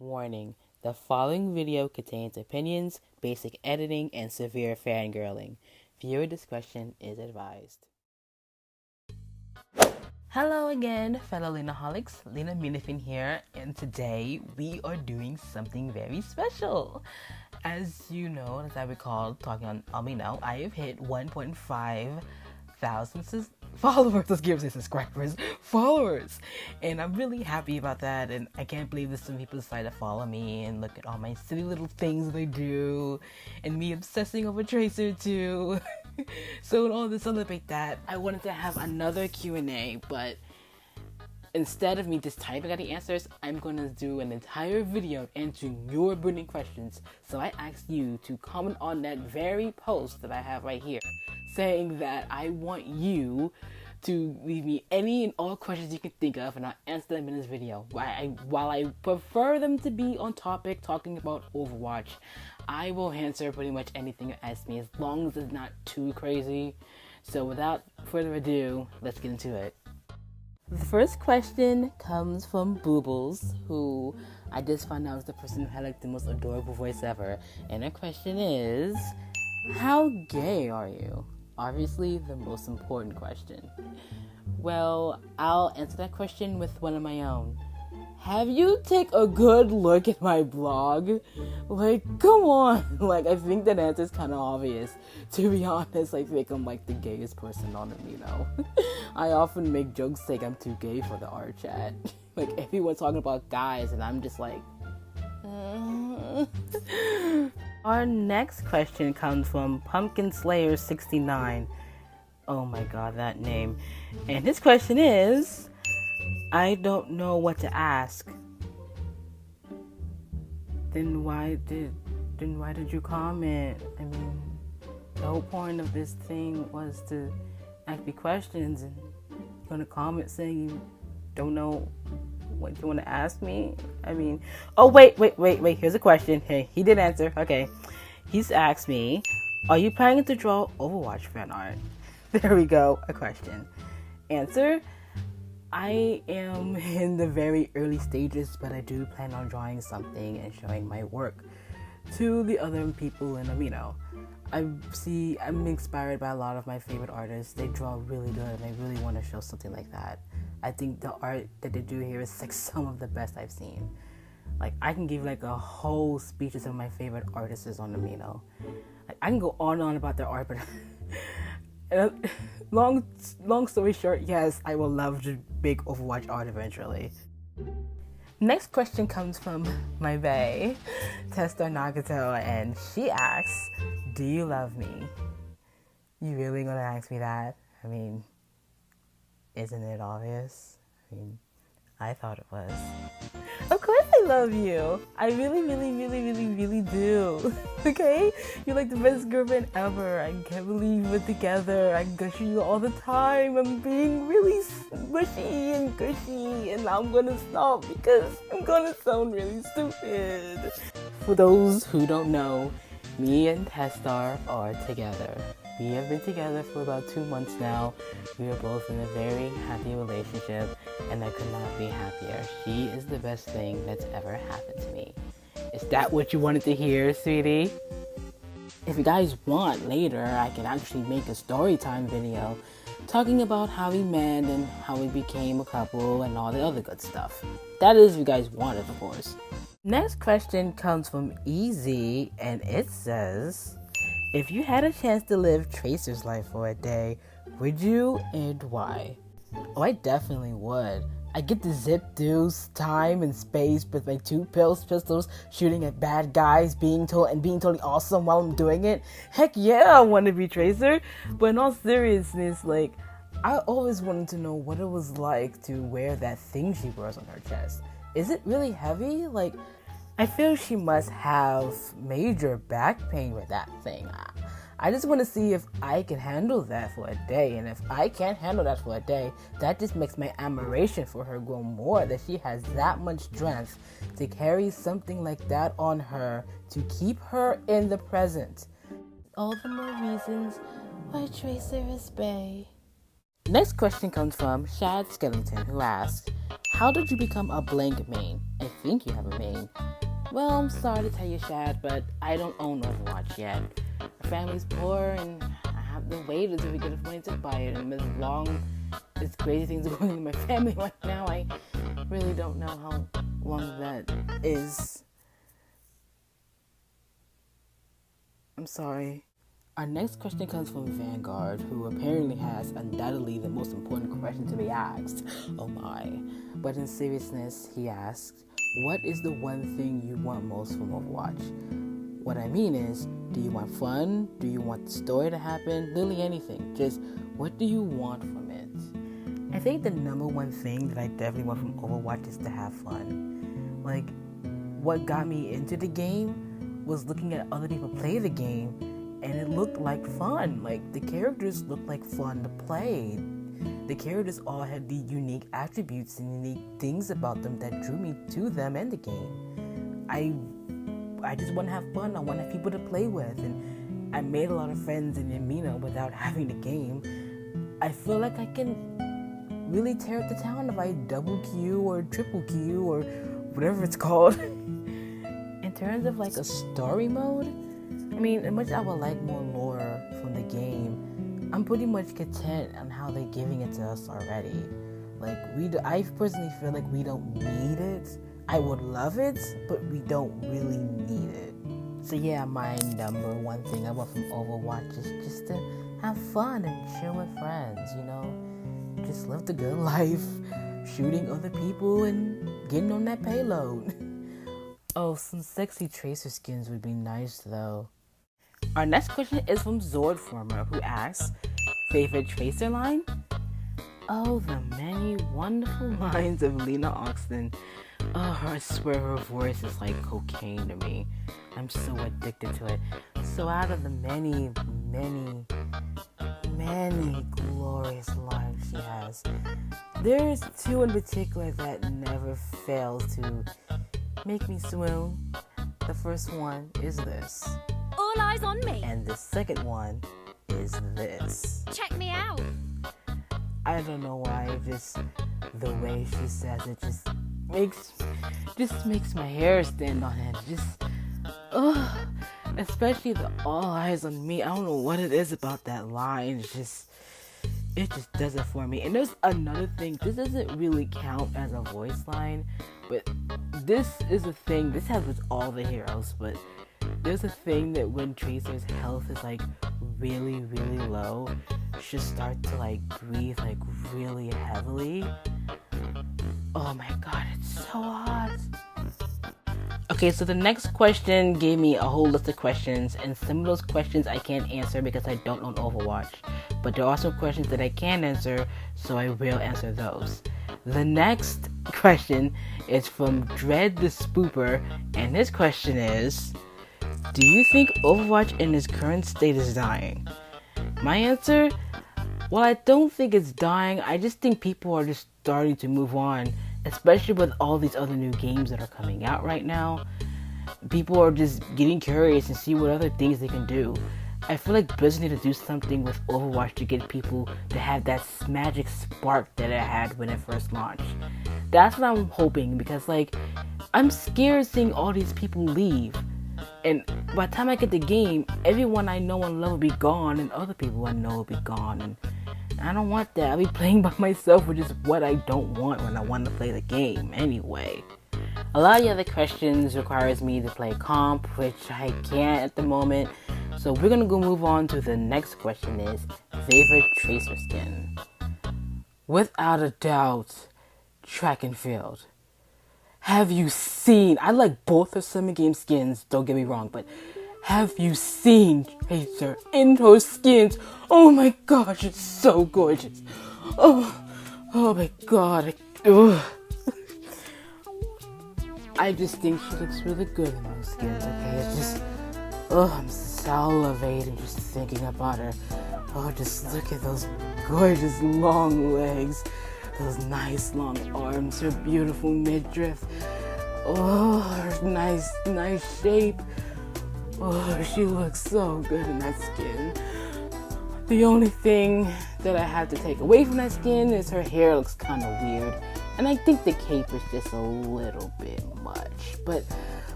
Warning, the following video contains opinions, basic editing, and severe fangirling. Viewer discretion is advised. Hello again, fellow Lenaholics. Lena Minifin here, and today we are doing something very special. As you know, as I recall talking on Amino, I have hit 1.5 thousand followers, let's give it subscribers, followers, and I'm really happy about that. And I can't believe that some people decided to follow me and look at all my silly little things that I do, and me obsessing over Tracer too. So in order to celebrate that, I wanted to have another Q&A, but instead of me just typing out the answers, I'm going to do an entire video answering your burning questions. So I asked you to comment on that very post that I have right here, saying that I want you to leave me any and all questions you can think of, and I'll answer them in this video. While I prefer them to be on topic, talking about Overwatch, I will answer pretty much anything you ask me, as long as it's not too crazy. So without further ado, let's get into it. The first question comes from Boobles, who I just found out was the person who had like the most adorable voice ever. And her question is, how gay are you? Obviously, the most important question. Well, I'll answer that question with one of my own. Have you take a good look at my blog? Like, come on. Like, I think that answer is kind of obvious. To be honest, I think I'm like the gayest person on it, you know. I often make jokes saying I'm too gay for the art chat. Like, everyone's talking about guys, and I'm just like, Our next question comes from Pumpkin Slayer 69. Oh my god, that name. And his question is, I don't know what to ask. Then why did you comment? I mean, the whole point of this thing was to ask me questions, and you're gonna comment saying you don't know what you want to ask me? I mean, oh wait, here's a question. Hey, he did answer. Okay. He's asked me, are you planning to draw Overwatch fan art? There we go, a question. Answer, I am in the very early stages, but I do plan on drawing something and showing my work to the other people in Amino. I'm inspired by a lot of my favorite artists. They draw really good, and I really want to show something like that. I think the art that they do here is like some of the best I've seen. Like, I can give like a whole speech to some of my favorite artists on Amino. Like, I can go on and on about their art, but long story short, yes, I will love the big Overwatch art eventually. Next question comes from my bae, Tester Nagato, and she asks, do you love me? You really gonna ask me that? I mean, isn't it obvious? I mean, I thought it was. Of course I love you. I really do. Okay? You're like the best girlfriend ever. I can't believe we're together. I gush you all the time. I'm being really mushy and gushy, and I'm gonna stop because I'm gonna sound really stupid. For those who don't know, me and Testar are together. We have been together for about 2 months now. We are both in a very happy relationship, and I could not be happier. She is the best thing that's ever happened to me. Is that what you wanted to hear, sweetie? If you guys want, later I can actually make a story time video talking about how we met and how we became a couple and all the other good stuff. That is if you guys want it, of course. Next question comes from Easy, and it says, if you had a chance to live Tracer's life for a day, would you, and why? Oh, I definitely would. I get to zip through time and space with my 2 pistols, shooting at bad guys, being totally awesome while I'm doing it. Heck yeah, I want to be Tracer. But in all seriousness, like, I always wanted to know what it was like to wear that thing she wears on her chest. Is it really heavy? Like, I feel she must have major back pain with that thing. I just want to see if I can handle that for a day. And if I can't handle that for a day, that just makes my admiration for her grow more, that she has that much strength to carry something like that on her to keep her in the present. All the more reasons why Tracer is bae. Next question comes from Shad Skellington, who asks, how did you become a blank main? I think you have a main. Well, I'm sorry to tell you, Shad, but I don't own Overwatch yet. My family's poor, and I have to wait until we get enough money to buy it. And as long as crazy things are going in my family right now, I really don't know how long that is. I'm sorry. Our next question comes from Vanguard, who apparently has undoubtedly the most important question to be asked. Oh my. But in seriousness, he asks, what is the one thing you want most from Overwatch? What I mean is, do you want fun? Do you want the story to happen? Literally anything. Just, what do you want from it? I think the number one thing that I definitely want from Overwatch is to have fun. Like, what got me into the game was looking at other people play the game, and it looked like fun. Like, the characters looked like fun to play. The characters all had the unique attributes and unique things about them that drew me to them and the game. I just want to have fun. I want to have people to play with. And I made a lot of friends in Yamina without having the game. I feel like I can really tear up the town if I double Q or triple Q or whatever it's called. In terms of like a story mode, I mean, as much as I would like more lore from the game, I'm pretty much content on how they're giving it to us already. Like, I personally feel like we don't need it. I would love it, but we don't really need it. So yeah, my number one thing I want from Overwatch is just to have fun and chill with friends, you know? Just live the good life, shooting other people and getting on that payload. Oh, some sexy Tracer skins would be nice though. Our next question is from Zordformer, who asks, favorite Tracer line? Oh, the many wonderful lines of Lena Oxton. Oh, I swear her voice is like cocaine to me. I'm so addicted to it. So out of the many, many, many glorious lines she has, there's two in particular that never fail to make me swoon. The first one is this. All eyes on me. And the second one is this. Check me out. I don't know why, just the way she says it just makes my hair stand on end. Especially the all eyes on me. I don't know what it is about that line. It just does it for me. And there's another thing. This doesn't really count as a voice line, but this is a thing. This happens with all the heroes, but there's a thing that when Tracer's health is like really, really low, she'll start to like breathe like really heavily. Oh my god, it's so hot. Okay, so the next question gave me a whole list of questions, and some of those questions I can't answer because I don't own Overwatch. But there are some questions that I can answer, so I will answer those. The next question is from Dread the Spooper, and his question is, do you think Overwatch in its current state is dying? My answer? Well, I don't think it's dying. I just think people are just starting to move on, especially with all these other new games that are coming out right now. People are just getting curious and see what other things they can do. I feel like Blizzard need to do something with Overwatch to get people to have that magic spark that it had when it first launched. That's what I'm hoping, because like, I'm scared seeing all these people leave. And by the time I get the game, everyone I know and love will be gone, and other people I know will be gone. And I don't want that. I'll be playing by myself, which is what I don't want when I want to play the game anyway. A lot of the other questions requires me to play comp, which I can't at the moment. So we're gonna go move on to the next question is, favorite Tracer skin? Without a doubt, track and field. Have you seen, I like both her Summer Game skins, don't get me wrong, but have you seen Tracer in those skins? Oh my gosh, it's so gorgeous. Oh my god. I just think she looks really good in those skins, okay? It's just, I'm salivating just thinking about her. Oh, just look at those gorgeous long legs. Those nice long arms, her beautiful midriff. Oh, her nice shape. Oh, she looks so good in that skin. The only thing that I have to take away from that skin is her hair looks kind of weird. And I think the cape is just a little bit much. But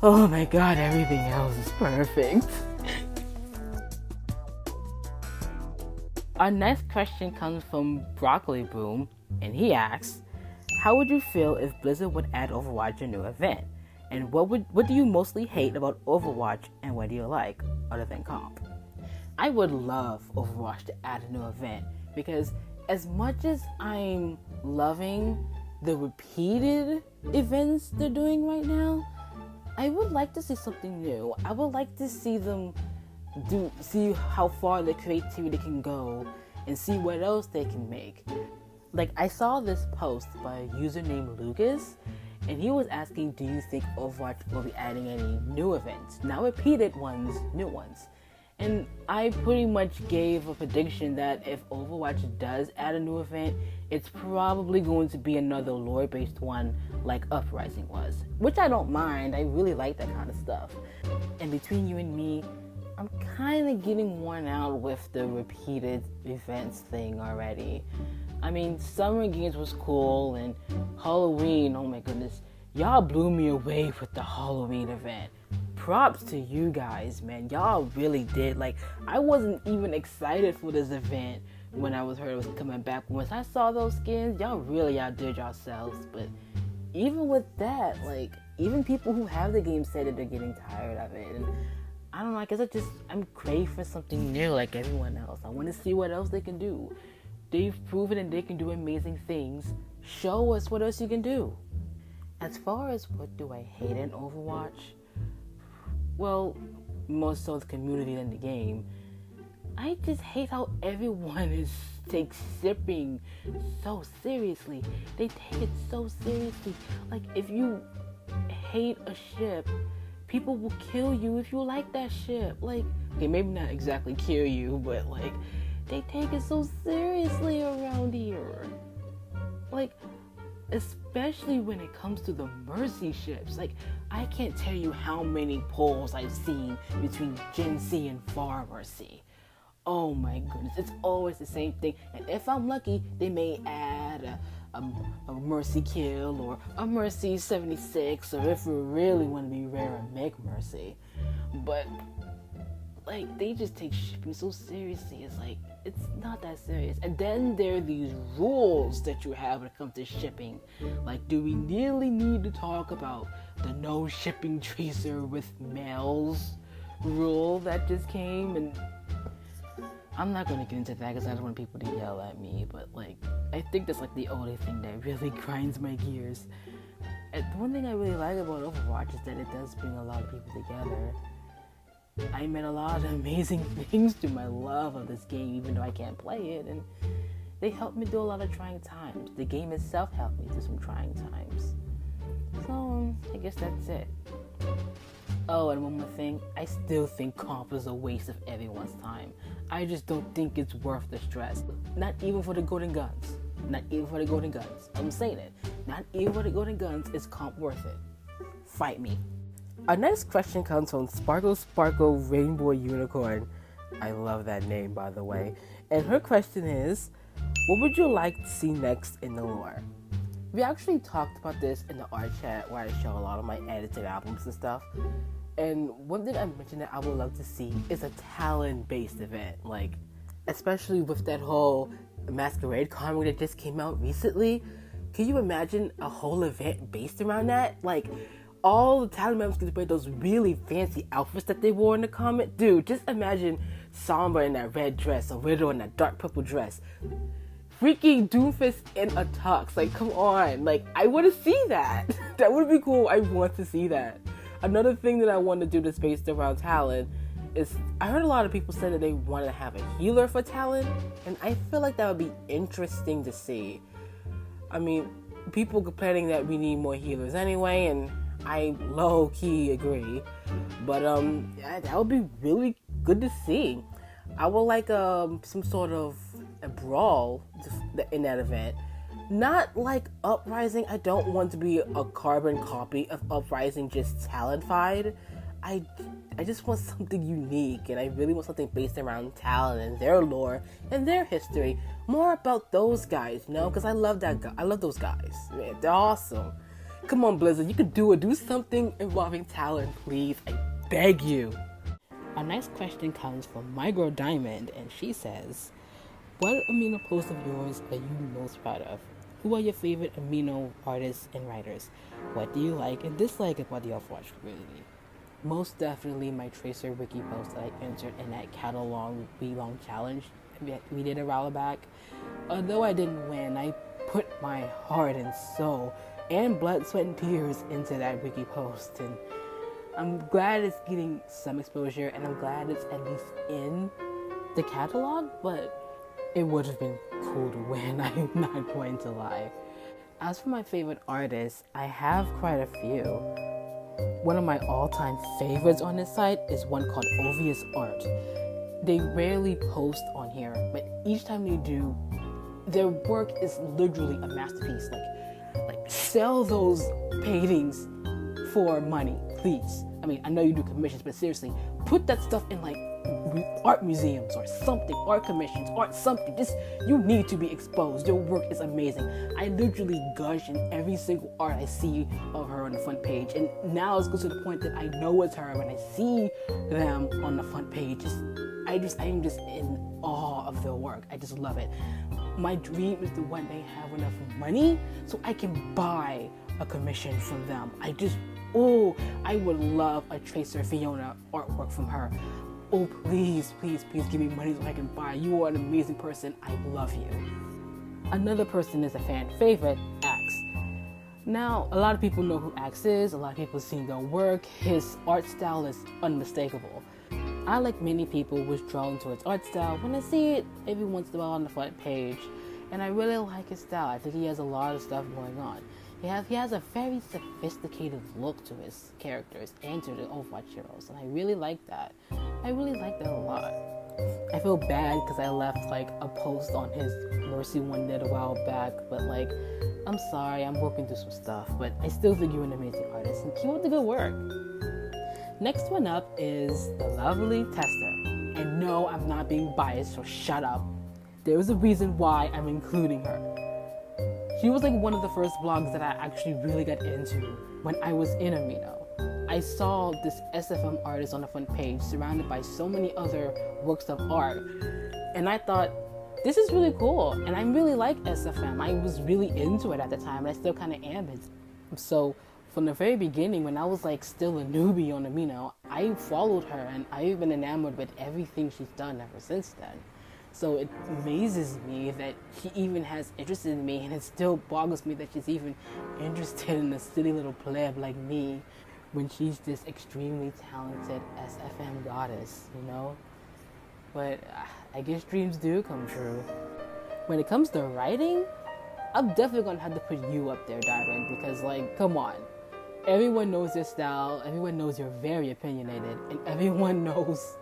Oh my god, everything else is perfect. Our next question comes from Broccoli Boom, and he asks, how would you feel if Blizzard would add Overwatch a new event? And what do you mostly hate about Overwatch, and what do you like, other than comp? I would love Overwatch to add a new event, because as much as I'm loving the repeated events they're doing right now, I would like to see something new. I would like to see them see how far their creativity can go and see what else they can make. Like, I saw this post by a user named Lucas, and he was asking, do you think Overwatch will be adding any new events? Not repeated ones, new ones. And I pretty much gave a prediction that if Overwatch does add a new event, it's probably going to be another lore-based one like Uprising was. Which I don't mind, I really like that kind of stuff. And between you and me, I'm kind of getting worn out with the repeated events thing already. I mean, Summer Games was cool, and Halloween, oh my goodness, y'all blew me away with the Halloween event. Props to you guys, man. Y'all really did. Like, I wasn't even excited for this event when I heard it was coming back. Once I saw those skins, y'all really outdid yourselves. But even with that, like, even people who have the game said that they're getting tired of it. And I don't know, I guess I'm craving something new like everyone else. I want to see what else they can do. They've proven that they can do amazing things. Show us what else you can do. As far as what do I hate in Overwatch, well, more so the community than the game, I just hate how everyone takes shipping so seriously. They take it so seriously. Like, if you hate a ship, people will kill you if you like that ship. Like, okay, maybe not exactly kill you, but like, they take it so seriously around here. Like, especially when it comes to the Mercy ships. Like, I can't tell you how many polls I've seen between Gen C and Far Mercy. Oh my goodness, it's always the same thing. And if I'm lucky, they may add a Mercy kill or a Mercy 76, or if we really want to be rare, make Mercy. But like, they just take shipping so seriously. It's like, it's not that serious. And then there are these rules that you have when it comes to shipping. Like, do we really need to talk about the no shipping tracer with males rule that just came? And I'm not going to get into that because I don't want people to yell at me, but like, I think that's like the only thing that really grinds my gears. And the one thing I really like about Overwatch is that it does bring a lot of people together. I met a lot of amazing things through my love of this game, even though I can't play it, and they helped me through a lot of trying times. The game itself helped me through some trying times. So, I guess that's it. Oh, and one more thing, I still think comp is a waste of everyone's time. I just don't think it's worth the stress. Not even for the golden guns. Not even for the golden guns. I'm saying it. Not even for the golden guns is comp worth it. Fight me. Our next question comes from Sparkle Sparkle Rainbow Unicorn. I love that name, by the way. And her question is, what would you like to see next in the lore? We actually talked about this in the art chat where I show a lot of my edited albums and stuff. And one thing I mentioned that I would love to see is a talent-based event. Like, especially with that whole Masquerade comic that just came out recently. Can you imagine a whole event based around that? Like, all the talent members get to wear those really fancy outfits that they wore in the comic. Dude, just imagine Sombra in that red dress or Widow in that dark purple dress. Freaking Doomfist in a tux. Like, come on. Like, I want to see that. That would be cool. I want to see that. Another thing that I want to do that's based around Talon is, I heard a lot of people say that they want to have a healer for Talon, and I feel like that would be interesting to see. I mean, people complaining that we need more healers anyway, and I low-key agree, but that would be really good to see. I would like some sort of a brawl in that event. Not like Uprising. I don't want to be a carbon copy of Uprising, just talentified. I just want something unique, and I really want something based around Talon and their lore and their history. More about those guys, you know, because I love that guy. I love those guys. Man, they're awesome. Come on, Blizzard, you could do it. Do something involving talent, please. I beg you. Our next question comes from My Girl Diamond, and she says, what amino post of yours are you most proud of? Who are your favorite amino artists and writers? What do you like and dislike about the Overwatch community? Most definitely my Tracer wiki post that I entered in that catalog week-long challenge we did a while back. Although I didn't win, I put my heart and soul and blood, sweat, and tears into that wiki post, and I'm glad it's getting some exposure, and I'm glad it's at least in the catalog, but it would have been cool to win, I'm not going to lie. As for my favorite artists, I have quite a few. One of my all-time favorites on this site is one called Obvious Art. They rarely post on here, but each time they do, their work is literally a masterpiece. Like sell those paintings for money, please. I mean, I know you do commissions, but seriously, put that stuff in like art museums or something, art commissions, art something. Just, you need to be exposed. Your work is amazing. I literally gush in every single art I see of her on the front page, and now it's goes to the point that I know it's her when I see them on the front page. I am just in awe of their work. I just love it. My dream is to one day have enough money so I can buy a commission from them. I would love a Tracer Fiona artwork from her. Oh, please, please, please give me money so I can buy. You are an amazing person. I love you. Another person is a fan favorite, Axe. Now, a lot of people know who Axe is. A lot of people have seen their work. His art style is unmistakable. I, like many people, was drawn to his art style when I see it every once in a while on the front page. And I really like his style. I think he has a lot of stuff going on. He has a very sophisticated look to his characters and to the Overwatch heroes, and I really like that. I really like that a lot. I feel bad because I left like a post on his Mercy one did a while back, but like, I'm sorry, I'm working through some stuff, but I still think you're an amazing artist, and keep up the good work. Next one up is the lovely Tester. And no, I'm not being biased, so shut up. There is a reason why I'm including her. She was like one of the first blogs that I actually really got into when I was in Amino. I saw this SFM artist on the front page surrounded by so many other works of art, and I thought, this is really cool, and I really like SFM. I was really into it at the time, and I still kind of am. So from the very beginning, when I was like still a newbie on Amino, I followed her, and I've been enamored with everything she's done ever since then. So it amazes me that she even has interest in me, and it still boggles me that she's even interested in a silly little pleb like me when she's this extremely talented SFM goddess, you know? But I guess dreams do come true. When it comes to writing, I'm definitely gonna have to put you up there, Diamond, because like, come on. Everyone knows your style, everyone knows you're very opinionated, and everyone knows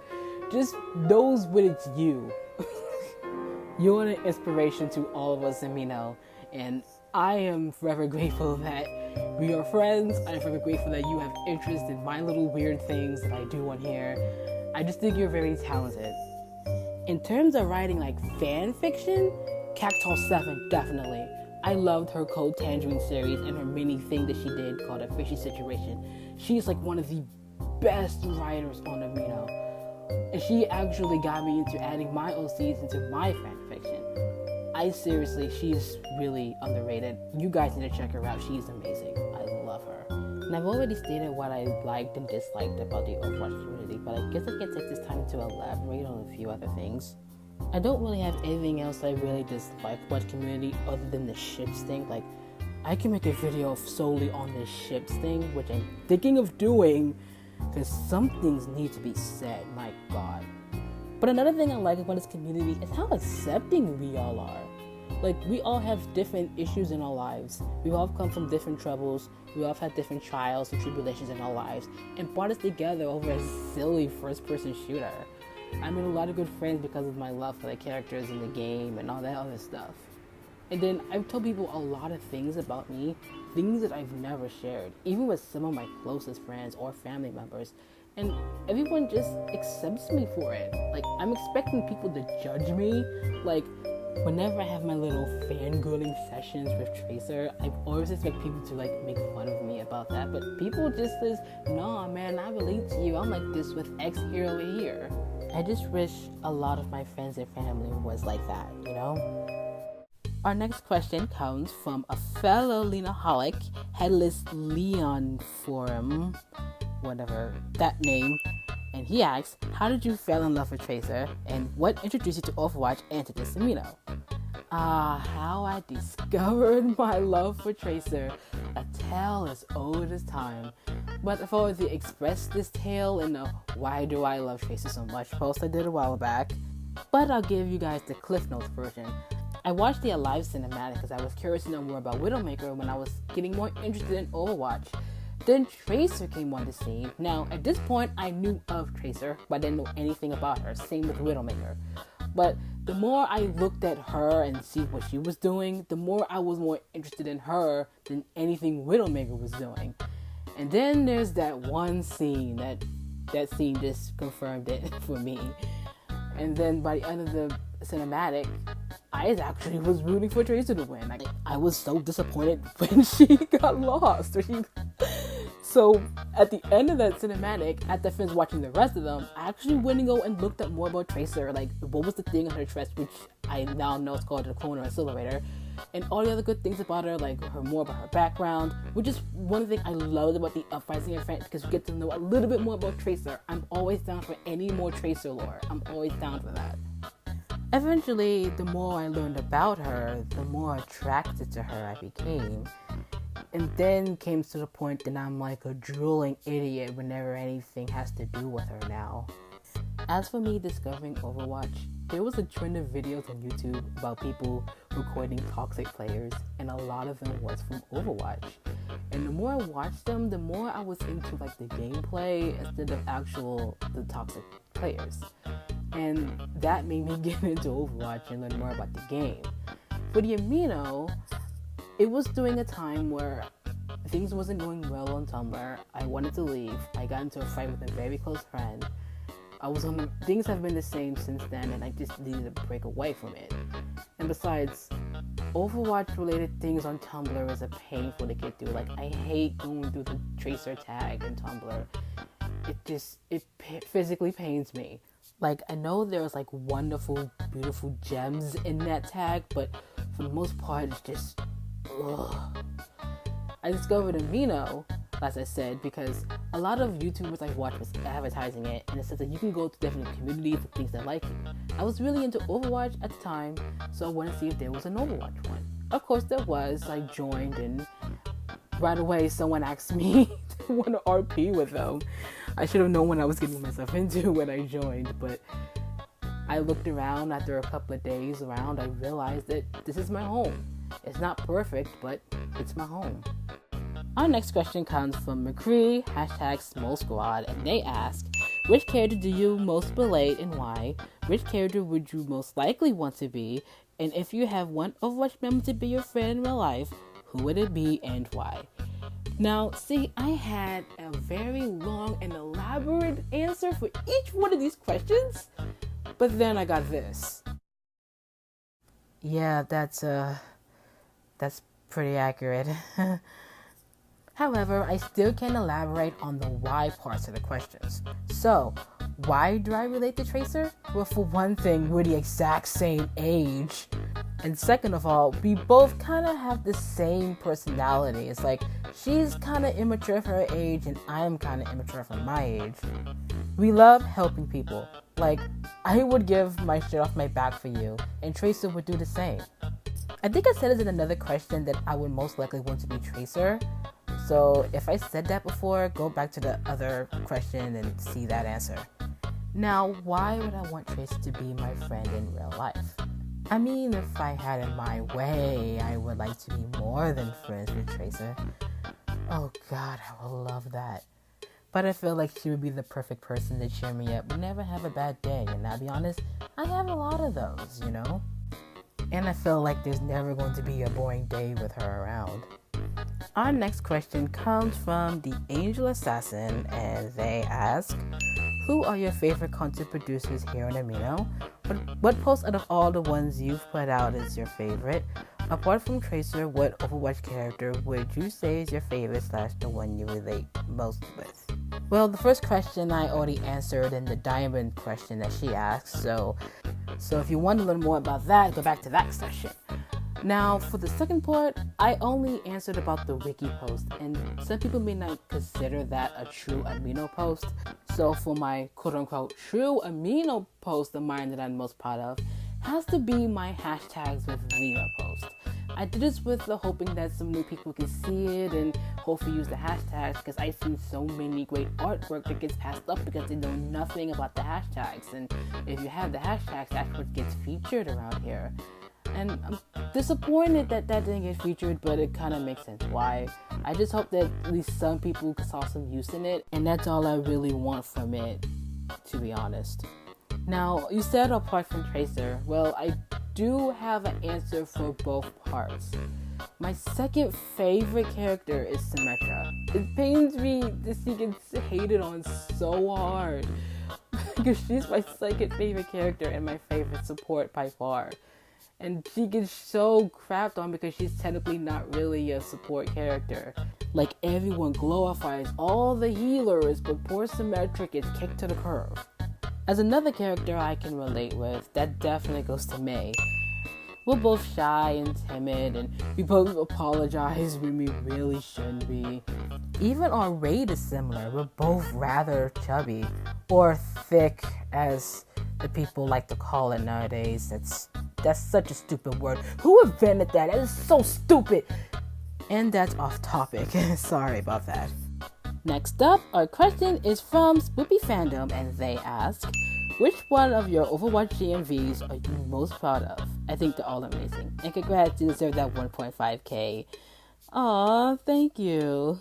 when it's you. You're an inspiration to all of us in Mino, and I am forever grateful that we are friends. I'm forever grateful that you have interest in my little weird things that I do on here. I just think you're very talented. In terms of writing like fan fiction, Cactus 7 definitely. I loved her Code Tangerine series and her mini thing that she did called A Fishy Situation. She's like one of the best writers on Amino. And she actually got me into adding my OCs into my fanfiction. She's really underrated. You guys need to check her out. She's amazing. I love her. And I've already stated what I liked and disliked about the Overwatch community, but I guess I can take this time to elaborate on a few other things. I don't really have anything else I really dislike about the community other than the ships thing. Like, I can make a video solely on this ships thing, which I'm thinking of doing, because some things need to be said, my god. But another thing I like about this community is how accepting we all are. Like, we all have different issues in our lives. We all come from different troubles. We all have had different trials and tribulations in our lives, and brought us together over a silly first-person shooter. I made a lot of good friends because of my love for the characters in the game and all that other stuff. And then I've told people a lot of things about me, things that I've never shared, even with some of my closest friends or family members. And everyone just accepts me for it. Like, I'm expecting people to judge me. Like, Whenever I have my little fangirling sessions with Tracer, I always expect people to like make fun of me about that. But people just says, nah man, I relate to you. I'm like this with X here over here. I just wish a lot of my friends and family was like that, you know? Our next question comes from a fellow Lena-holic, Headless Leon Forum, whatever that name. And he asks, how did you fall in love with Tracer? And what introduced you to Overwatch and to this Amino? How I discovered my love for Tracer. A tale as old as time. But if I were to express this tale in a why do I love Tracer so much post I did a while back. But I'll give you guys the Cliff Notes version. I watched the Alive cinematic because I was curious to know more about Widowmaker when I was getting more interested in Overwatch. Then Tracer came on the scene. Now, at this point, I knew of Tracer, but I didn't know anything about her. Same with Widowmaker. But the more I looked at her and see what she was doing, the more I was more interested in her than anything Widowmaker was doing. And then there's that one scene, that scene just confirmed it for me. And then by the end of the cinematic, I actually was rooting for Tracer to win. I was so disappointed when she got lost. So at the end of that cinematic, after I finished watching the rest of them, I actually went and go and looked up more about Tracer. Like, what was the thing on her chest, which I now know is called a clone or accelerator, and all the other good things about her, like more about her background, which is one thing I loved about the Uprising event, because you get to know a little bit more about Tracer. I'm always down for any more Tracer lore. I'm always down for that. Eventually, the more I learned about her, the more attracted to her I became. And then came to the point that I'm like a drooling idiot whenever anything has to do with her now. As for me discovering Overwatch, there was a trend of videos on YouTube about people recording toxic players, and a lot of them was from Overwatch. And the more I watched them, the more I was into like the gameplay instead of the toxic players. And that made me get into Overwatch and learn more about the game. For the Amino, it was during a time where things wasn't going well on Tumblr. I wanted to leave. I got into a fight with a very close friend. Things have been the same since then, and I just needed to break away from it. And besides, Overwatch related things on Tumblr is a painful to get through. Like, I hate going through the Tracer tag in Tumblr. It physically pains me. Like, I know there's like wonderful, beautiful gems in that tag, but for the most part, it's just, ugh. I discovered Amino, as I said, because a lot of YouTubers I watch was advertising it, and it says that you can go to different communities and things that like it. I was really into Overwatch at the time, so I wanted to see if there was an Overwatch one. Of course there was. I joined, and right away someone asked me to want to RP with them. I should have known what I was getting myself into when I joined, but I looked around after a couple of days around. I realized that this is my home. It's not perfect, but it's my home. Our next question comes from McCree, #SmallSquad, and they ask, which character do you most relate and why? Which character would you most likely want to be? And if you have one Overwatch member to be your friend in real life, who would it be and why? Now, see, I had a very long and elaborate answer for each one of these questions, but then I got this. Yeah, that's pretty accurate. However, I still can elaborate on the why parts of the questions. So, why do I relate to Tracer? Well, for one thing, we're the exact same age. And second of all, we both kind of have the same personality. It's like, she's kind of immature for her age, and I'm kind of immature for my age. We love helping people. Like, I would give my shit off my back for you, and Tracer would do the same. I think I said it in another question that I would most likely want to be Tracer. So if I said that before, go back to the other question and see that answer. Now, why would I want Tracer to be my friend in real life? I mean, if I had it my way, I would like to be more than friends with Tracer. Oh God, I would love that. But I feel like she would be the perfect person to cheer me up whenever I have a bad day. And I'll be honest, I have a lot of those, you know? And I feel like there's never going to be a boring day with her around. Our next question comes from the Angel Assassin, and they ask, who are your favorite content producers here on Amino? What post out of all the ones you've put out is your favorite? Apart from Tracer, what Overwatch character would you say is your favorite / the one you relate most with? Well, the first question I already answered in the diamond question that she asked, so if you want to learn more about that, go back to that session. Now, for the second part, I only answered about the wiki post, and some people may not consider that a true Amino post. So for my quote-unquote true Amino post of mine that I'm most proud of, has to be my hashtags with Lena post. I did this with the hoping that some new people can see it and hopefully use the hashtags, because I've seen so many great artwork that gets passed up because they know nothing about the hashtags. And if you have the hashtags, that's what gets featured around here. And I'm disappointed that didn't get featured, but it kind of makes sense why. I just hope that at least some people saw some use in it, and that's all I really want from it, to be honest. Now, you said apart from Tracer, well, I do have an answer for both parts. My second favorite character is Symmetra. It pains me that she gets hated on so hard, because she's my second favorite character and my favorite support by far. And she gets so crapped on because she's technically not really a support character. Like, everyone glorifies all the healers, but poor Symmetra gets kicked to the curb. As another character I can relate with, that definitely goes to May. We're both shy and timid, and we both apologize when we really shouldn't be. Even our weight is similar. We're both rather chubby, or thick, as the people like to call it nowadays. That's such a stupid word. Who invented that? That is so stupid. And that's off topic. Sorry about that. Next up, our question is from Spoopy Fandom, and they ask, which one of your Overwatch GMVs are you most proud of? I think they're all amazing. And congrats, you deserve that 1.5k. Aw, thank you.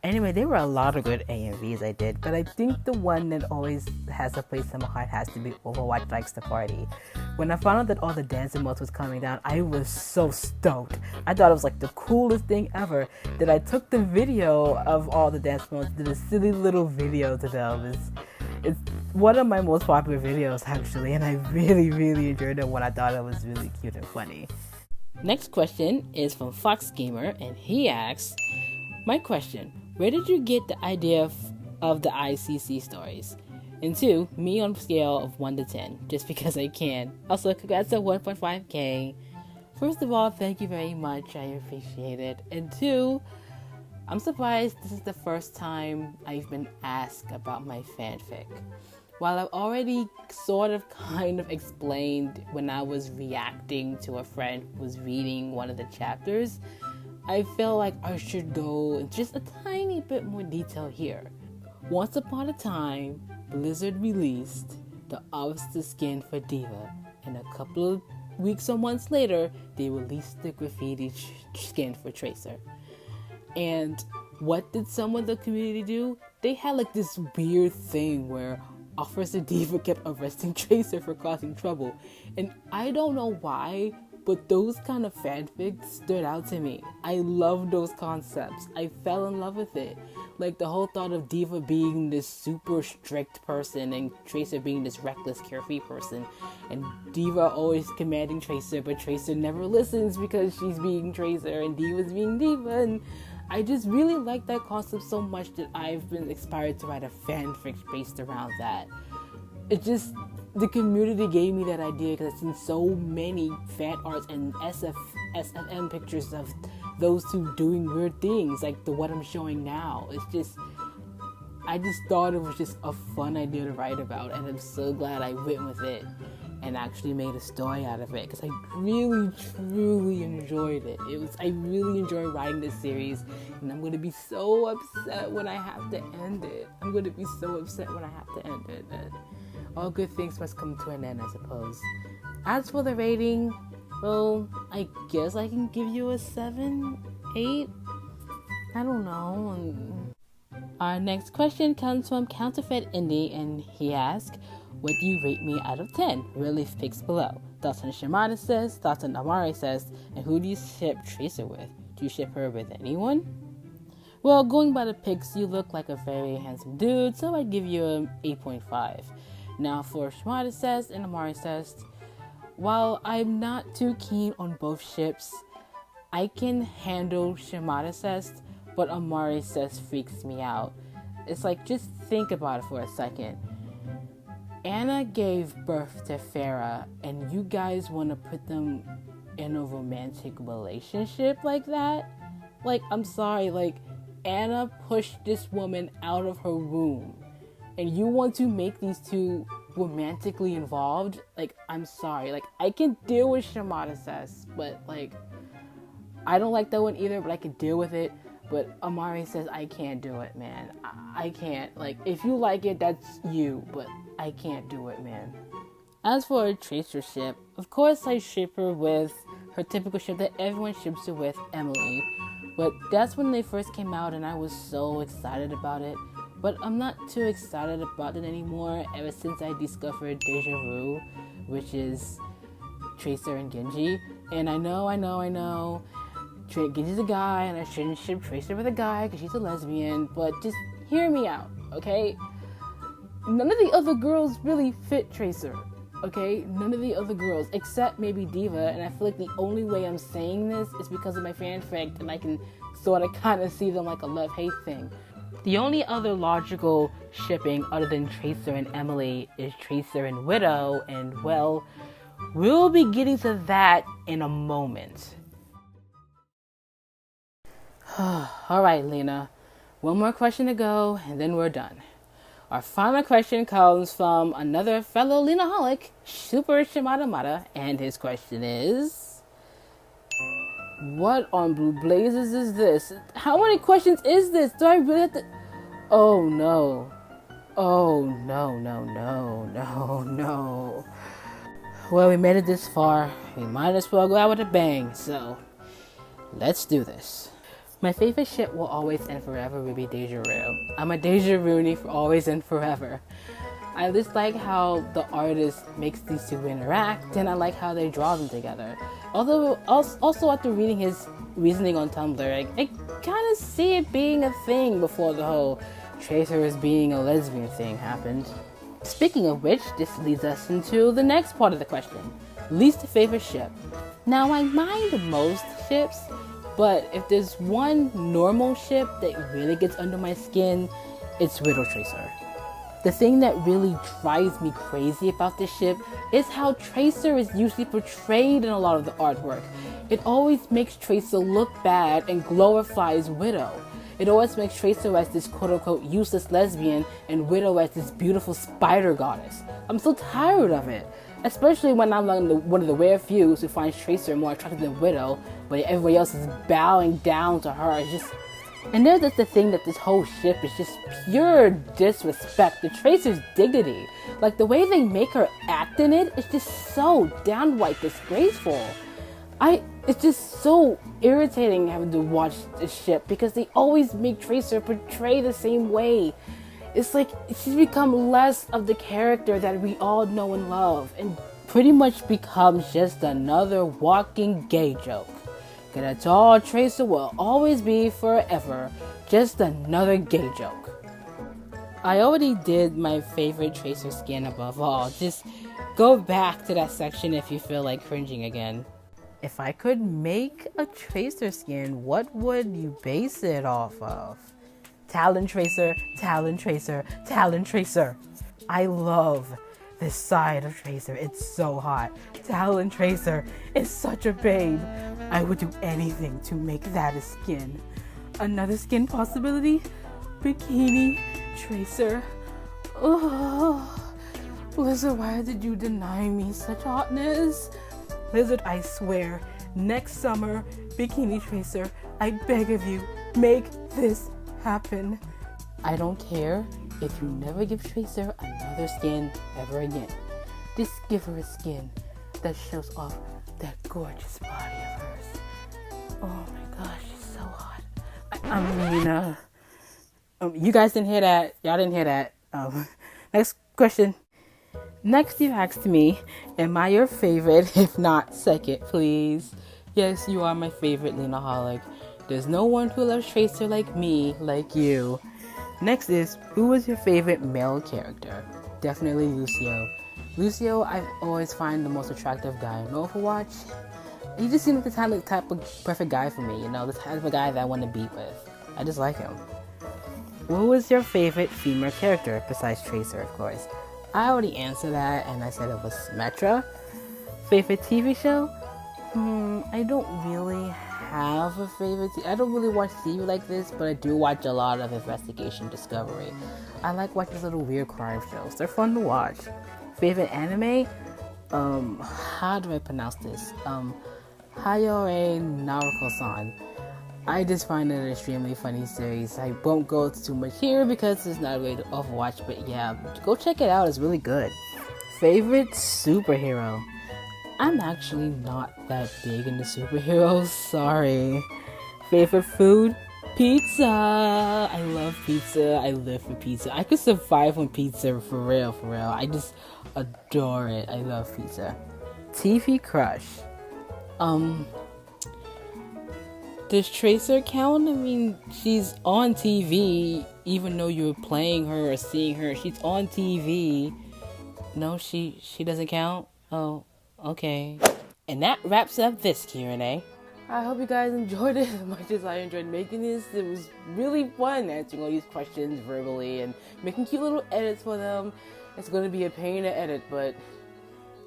Anyway, there were a lot of good AMVs I did, but I think the one that always has a place in my heart has to be Overwatch Likes the Party. When I found out that all the dance emotes was coming down, I was so stoked. I thought it was like the coolest thing ever, that I took the video of all the dance emotes, did a silly little video to them. It's one of my most popular videos, actually, and I really, really enjoyed it when I thought it was really cute and funny. Next question is from Fox Gamer, and he asks, my question, where did you get the idea of the ICC stories? And 2, me on a scale of 1 to 10, just because I can. Also, congrats on 1.5k. First of all, thank you very much, I appreciate it. And 2, I'm surprised this is the first time I've been asked about my fanfic. While I've already sort of kind of explained when I was reacting to a friend who was reading one of the chapters, I feel like I should go in just a tiny bit more detail here. Once upon a time, Blizzard released the obsessive skin for D.Va, and a couple of weeks or months later, they released the graffiti skin for Tracer. And what did some of the community do? They had like this weird thing where Officer D.Va kept arresting Tracer for causing trouble. And I don't know why, but those kind of fanfics stood out to me. I love those concepts. I fell in love with it. Like the whole thought of D.Va being this super strict person and Tracer being this reckless, carefree person. And D.Va always commanding Tracer, but Tracer never listens because she's being Tracer and D.Va's being D.Va. And I just really like that concept so much that I've been inspired to write a fanfic based around that. It just, the community gave me that idea because I've seen so many fan arts and SFM pictures of those two doing weird things, like the what I'm showing now. It's just, I just thought it was just a fun idea to write about, and I'm so glad I went with it and actually made a story out of it, because I really, truly enjoyed it. I really enjoyed writing this series, and I'm going to be so upset when I have to end it. I'm going to be so upset when I have to end it. All good things must come to an end, I suppose. As for the rating, well, I guess I can give you a 7, 8? I don't know. Our next question comes from Counterfeit Indie, and he asks, what do you rate me out of 10? Really pics below. Thoughts on Shimada says, thoughts on Amare says, and who do you ship Tracer with? Do you ship her with anyone? Well, going by the pics, you look like a very handsome dude, so I'd give you an 8.5. Now for Shimada's test and Amari's test, while I'm not too keen on both ships, I can handle Shimada's test, but Amari's test freaks me out. It's like, just think about it for a second. Anna gave birth to Farah, and you guys want to put them in a romantic relationship like that? Like, I'm sorry, like, Anna pushed this woman out of her womb, and you want to make these two romantically involved? Like, I'm sorry. Like, I can deal with Shimada says, but, like, I don't like that one either, but I can deal with it. But Amari says, I can't do it, man. I can't. Like, if you like it, that's you, but I can't do it, man. As for a Tracer ship, of course I ship her with her typical ship that everyone ships her with, Emily. But that's when they first came out, and I was so excited about it. But I'm not too excited about it anymore ever since I discovered Deja Vu, which is Tracer and Genji. And I know, Genji's a guy, and I shouldn't ship Tracer with a guy because she's a lesbian, but just hear me out, okay? None of the other girls really fit Tracer, okay? None of the other girls, except maybe Diva, and I feel like the only way I'm saying this is because of my fanfic, and I can sort of kind of see them like a love-hate thing. The only other logical shipping other than Tracer and Emily is Tracer and Widow, and well, we'll be getting to that in a moment. Alright, Lena. One more question to go, and then we're done. Our final question comes from another fellow Lenaholic, Super Shimada Mata, and his question is... What on blue blazes is this? How many questions is this? Do I really have to... Oh no. Oh no. Well, we made it this far. We might as well go out with a bang, so... Let's do this. My favorite ship will always and forever will be Deja Vu. I'm a Deja Vu for always and forever. I just like how the artist makes these two interact, and I like how they draw them together. Although, also after reading his reasoning on Tumblr, I kind of see it being a thing before the whole Tracer as being a lesbian thing happened. Speaking of which, this leads us into the next part of the question. Least favorite ship. Now, I mind most ships, but if there's one normal ship that really gets under my skin, it's Widow Tracer. The thing that really drives me crazy about this ship is how Tracer is usually portrayed in a lot of the artwork. It always makes Tracer look bad and glorifies Widow. It always makes Tracer as this quote-unquote useless lesbian and Widow as this beautiful spider goddess. I'm so tired of it. Especially when I'm one of the rare few who finds Tracer more attractive than Widow, but everybody else is bowing down to her. It's just... And there's just the thing that this whole ship is just pure disrespect to Tracer's dignity. Like, the way they make her act in it is just so downright disgraceful. It's just so irritating having to watch this ship because they always make Tracer portray the same way. It's like she's become less of the character that we all know and love, and pretty much becomes just another walking gay joke. Cause that's all Tracer will always be forever, just another gay joke. I already did my favorite Tracer skin above all. Just go back to that section if you feel like cringing again. If I could make a Tracer skin, what would you base it off of? Talon Tracer, Talon Tracer, Talon Tracer. I love this side of Tracer. It's so hot. Talon Tracer is such a babe. I would do anything to make that a skin. Another skin possibility? Bikini Tracer. Oh, Blizzard, why did you deny me such hotness? Blizzard, I swear, next summer, Bikini Tracer, I beg of you, make this happen. I don't care if you never give Tracer another skin ever again. Just give her a skin that shows off that gorgeous body of hers. Oh my gosh, she's so hot. I mean, you guys didn't hear that. Y'all didn't hear that. Next question. Next, you asked me, am I your favorite? If not, second, please. Yes, you are my favorite Lenaholic. There's no one who loves Tracer like me, like you. Next is, who was your favorite male character? Definitely Lucio. Lucio, I've always find the most attractive guy in Overwatch. He just seems like the type of perfect guy for me, the type of guy that I want to be with. I just like him. What was your favorite female character besides Tracer, of course? I already answered that, and I said it was Symmetra. Favorite TV show? I don't really have a favorite. I don't really watch TV like this, but I do watch a lot of Investigation Discovery. I like watching these little weird crime shows. They're fun to watch. Favorite anime? How do I pronounce this? Hayore Naruko-san. I just find it an extremely funny series. I won't go too much here because it's not really to Overwatch, but yeah, go check it out. It's really good. Favorite superhero? I'm actually not that big into superheroes. Sorry. Favorite food? Pizza. I love pizza. I live for pizza. I could survive on pizza for real. I just adore it. I love pizza. TV crush. Does Tracer count? I mean, she's on TV, even though you're playing her or seeing her. She's on TV. No, she doesn't count? Oh, okay. And that wraps up this Q&A. I hope you guys enjoyed it as much as I enjoyed making this. It was really fun answering all these questions verbally and making cute little edits for them. It's going to be a pain to edit, but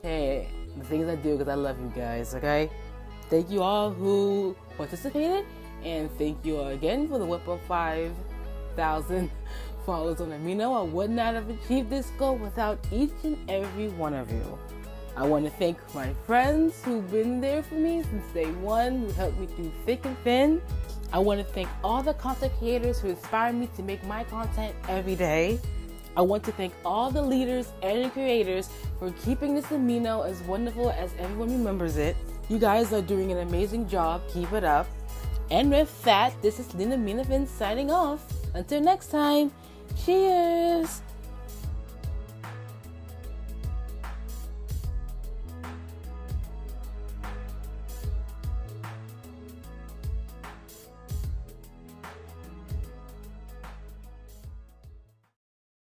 hey, the things I do because I love you guys, okay? Thank you all who participated, and thank you again for the whip of 5,000 followers on Amino. I would not have achieved this goal without each and every one of you. I want to thank my friends who've been there for me since day one, who helped me through thick and thin. I want to thank all the content creators who inspire me to make my content every day. I want to thank all the leaders and creators for keeping this Amino as wonderful as everyone remembers it. You guys are doing an amazing job. Keep it up. And with that, this is Lena signing off. Until next time, cheers!